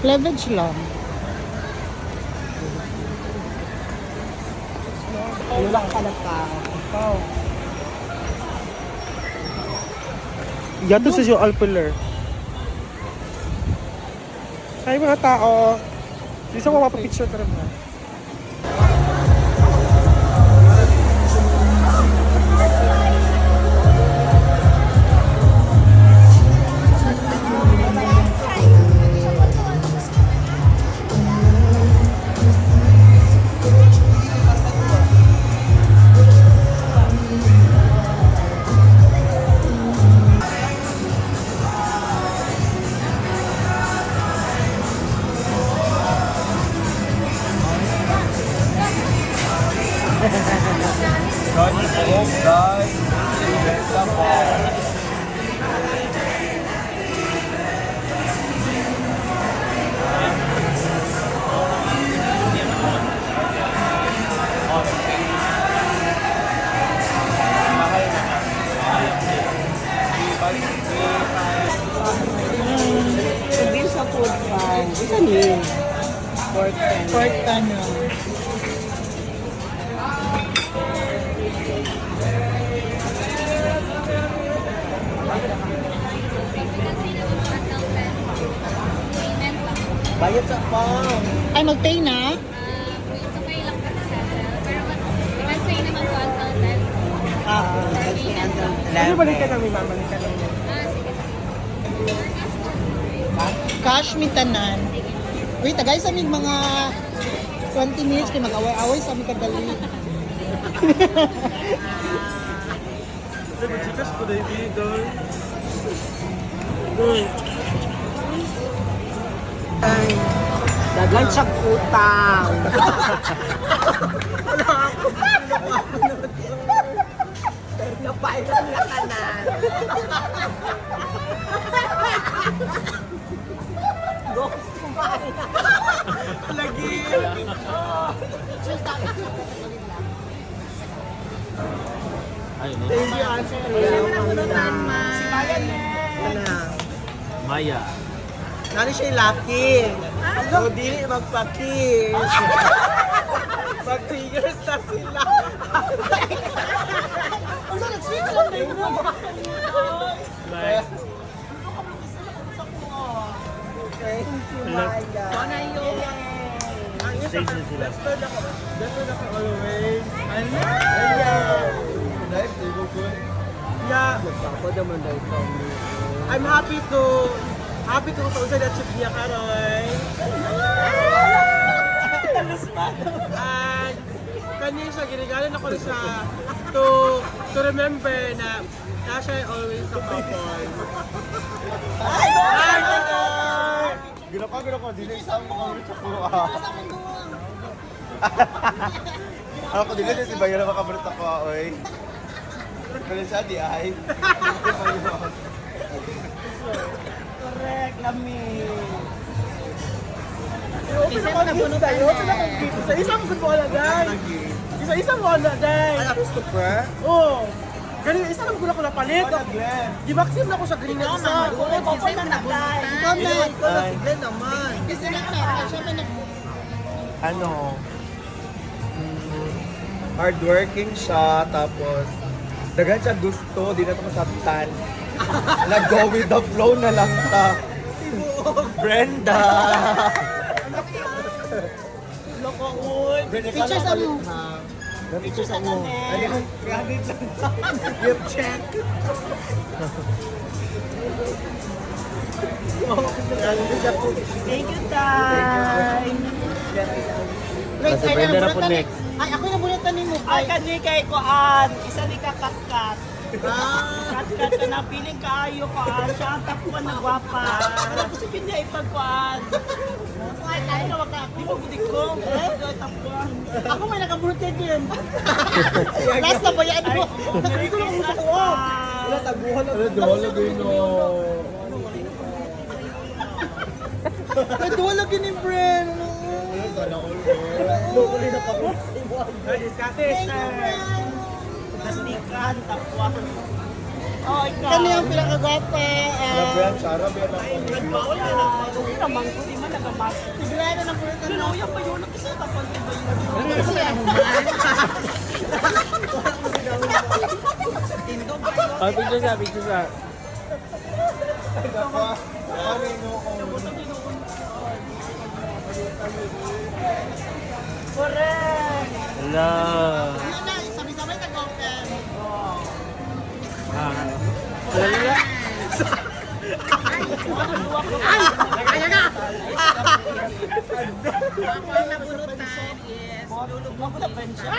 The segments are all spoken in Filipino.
Cleavage lang. Wala ka nagtao. Ikaw. Yato sa yung alpuler. Hi mga tao. Di sa mapapapicture ka naman. Sabihin sa food fan. Isa niyo. Pork ano. Bayad sa pang. Ay, mag-pay na? Okay lang po sa pero mag-pay naman po ang total. Kasi ang Ano balik ka namin, mamalik ka namin. Sige. Cash mi tanan. Wait, guys, sa mga 20 minutes kay mag-away-away sa aming kadali. Sabi, chikas ko dahil dito. Ay, dagan siya utang. Wala ako. Pero napailan na kanan. Ghost kumain. Lagi. Thank you, Ansel. Si Bayan na. Maya. Nani siya lucky. So, di magpa-kiss. Mag-fingers na sila. Ano, nag-sweet lang na yun. Thank you, Maya. Stage na sila. That's what ako always. Life, they go good. Yeah. I'm happy to usay na chip niya karoy. And kanya siya ginigalan ako sa to remember na siya always sa couple. Gila ko, dili sa mga sa kuha. Ako dili si Bayan makabrot ako, oy. Kaya siya di ay. Correct, lami. Isa mo na puno tayo. Isa-isa mo wala day. Isa-isa mo wala day. Ay, gusto pa? Oo. Ganun, isa lang ko na palit. Di vaccine na ako sa ganun na isa. Isa mo na puno. Ikaw na. Ikaw na sige naman. Kasi na siya may Ano? Hardworking siya, tapos dagan siya gusto, di na ito masabtan. Nag-go with the flow na lang ta. Brenda! Loko, uy. Picture sa mo. Picture sa mo. Yep, check. Thank you, Tay. Wait, Si Brenda na po next. Ay, ako na bulitan ni mo. Ay, kani kay Koan. Isa ni kakatkat. Katkat ka na, piling kaayo Koan. Siya ang tapuan na gwapa. Ano si Pinya ipagkuan? Ay, wag ka. Di mo budik ko. Tapuan. Ako may nakabulitan din. Last na ba yan mo? Merry Christmas, Koan. Taguhan din no. Nagduwa lagi ni Bren. Discuss it, sir. Plastikan, tapuan. Oh, ikaw. Kami ang pinakagwapa. Brand, Sarah, Brand ako. Brad, bawal ka lang. Naman ko, di man mas. Tignan na ng pulitan na. Luya pa yun. Kasi tapos iba yun. Picture sa. Correct! Hello. Yan na, sabay-sabay tag-open. Lulubog na pensya.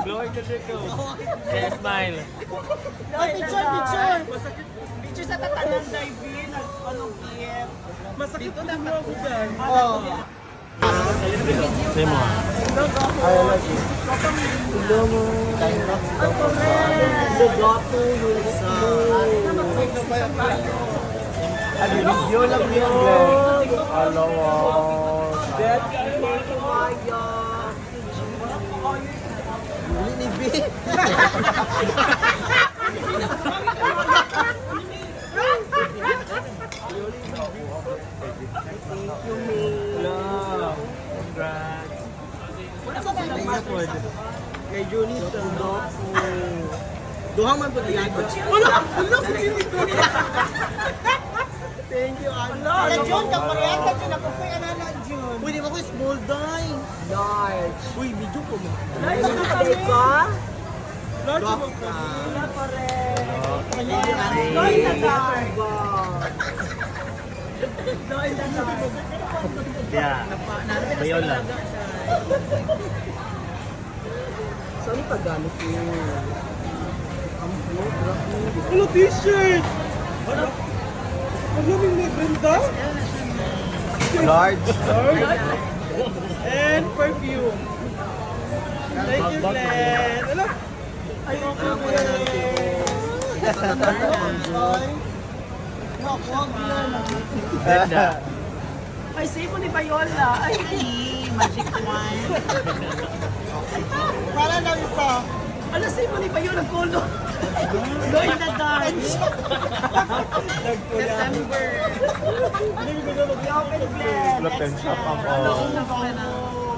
Glowing the circle. Okay, smile. Ay, picture. Picture sa tatanan, Daivin. Anong gift? Masakit na mo ako dyan. Oh. Say mo. I love you. Hello mo. Lugato yung sa... Ano video lang yun, Glenn? Hello. Dad, Maya. Uli ni B. Hello. Congrats. Kay Junie sa Duha man po diyan. Wala! Thank you, Anna. Ala, Jun, kaparehan Jun. Ako po yung anak, Jun. Pwede ba ko small die? Large. Uy, medyo ko mo. Large na kami ka? Large mo ka. Wala pa rin. Large na large. Large na large. Yeah. Bayon lang. Saan Tagalog yun? Ano t-shirt? Ano yung may benda? Large. And perfume. Thank you, Glenn. Ano? Ay, okay, Ganda. Ay, save mo ni Bayola. Ay, magic wine. Para daw ito. Ano, save mo ni Bayola, Kolo? Glow in the dark. September. Open, Glenn. Look and shop ang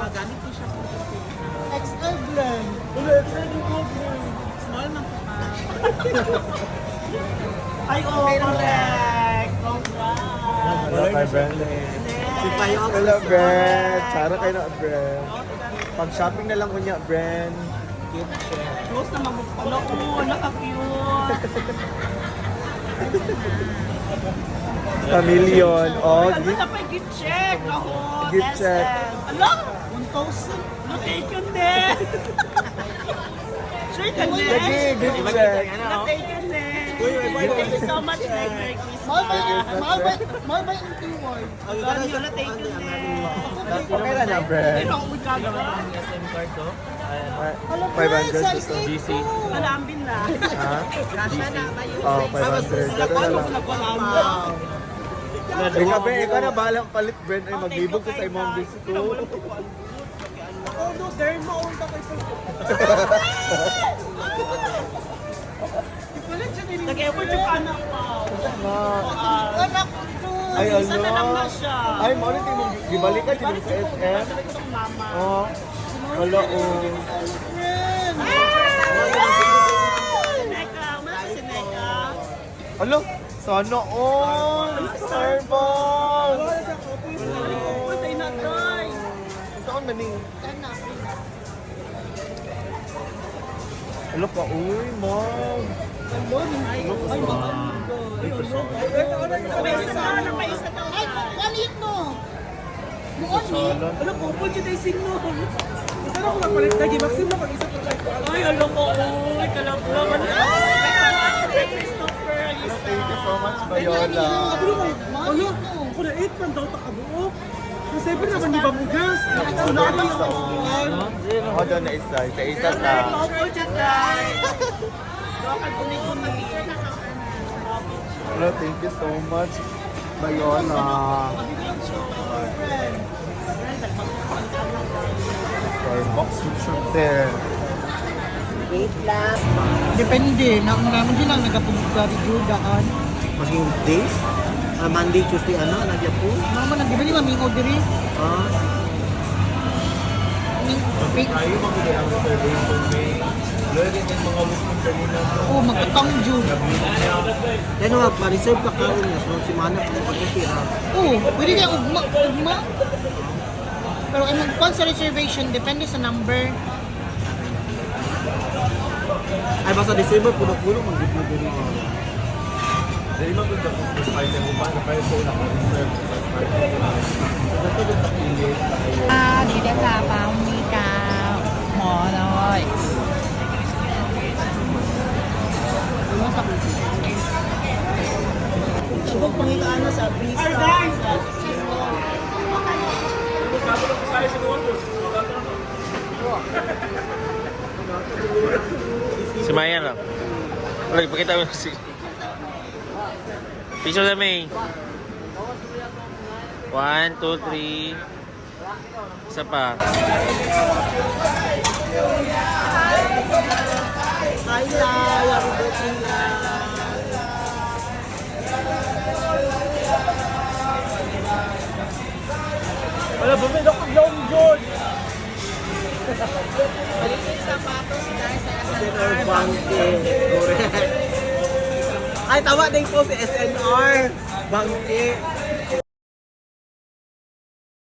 Magamit ko siya. XL blend. Small man po ka. Ay, oh, correct. Congrats. Hello kay Brandon. Hello, Brand. Tsara kayo na, Brand. Pag-shopping na lang ko niya, Brand. Close na magpapalo ko. Naka-cute. Chameleon. Oh, Ano gift. na pa yung gift check? Ako, Gift check. Ala, 1,000. No, take yun din. Sure ka din. Lagi, gift check. No, take yun din. Thank you so much, Meg. Merry Christmas. Mahal ba yung keyword? Love you, no, take yun din. Okay na na, Brand. Pero ako magkagawa. 500 ito. GC. Alambin na. Ha? Oh, 500. Gano'n na lang. Ikaw na balang palit, Brand. Ay, magbibog ko sa imong visit ko. Ako, no, derma. Unta kayo sa nag-effort yung anak ko. Anak ko. Ay, Isa na lang na siya. Ay, mo rin mo gibalik ka din sa SM. Sabi ko sa mama. Oh. Wala oh. Neka, umala si Neka. Alo, sana all. Starbucks. Patay na try. Saan maning? Alo ka, uy, mom. May isa na, may isa na. Ay, kalit mo. Muon ni. Alam ko, po siya tayo signal. Isa na ako napalit lagi. Maximum pag isa pa tayo. Ay, alam ko. Uy, kalablaman. Christopher. Thank you so much, Bayola. Ano? Ako na 8 man daw takabuo. Kasi siyempre naman di ba mugas? Tsunami yun. Ako doon na isa. Isa na. Opo, dyan tayo. Bakit kuni-kuni? Hello, thank you so much, Bayola. Starbucks, which are there. Wait lang. Depende. Naman din lang nagapugari-judaan. Maging days? Monday, Tuesday, nagya po? Naman nagibili mamingo diri. Tayo magiging ang survey kung may learning ng mga wisdom kanina. Oh, magkatang jud. Yan o, pa-reserve ka karon na. So, si Mana kung pag-isira. Oh, pwede kaya ugma. Pero ang kung sa reservation, depende sa number. Ay, basta December, puno-puno, mag-ibig din mo. Dahil maganda kung gusto kayo ng upan na kayo po naka-reserve. Ito din sa pilit tayo. Dito sa pamika. Monoy. Ibang pangilaan na sa visa. Si Maya lang. Wala, ipakita mo si... Picture sa May. 1, 2, 3. Isa pa. Hi, Lai. Happy birthday, Lai. Wala, bumili ako long John! SNR Bangke. Ay, tama din po si SNR Bangke.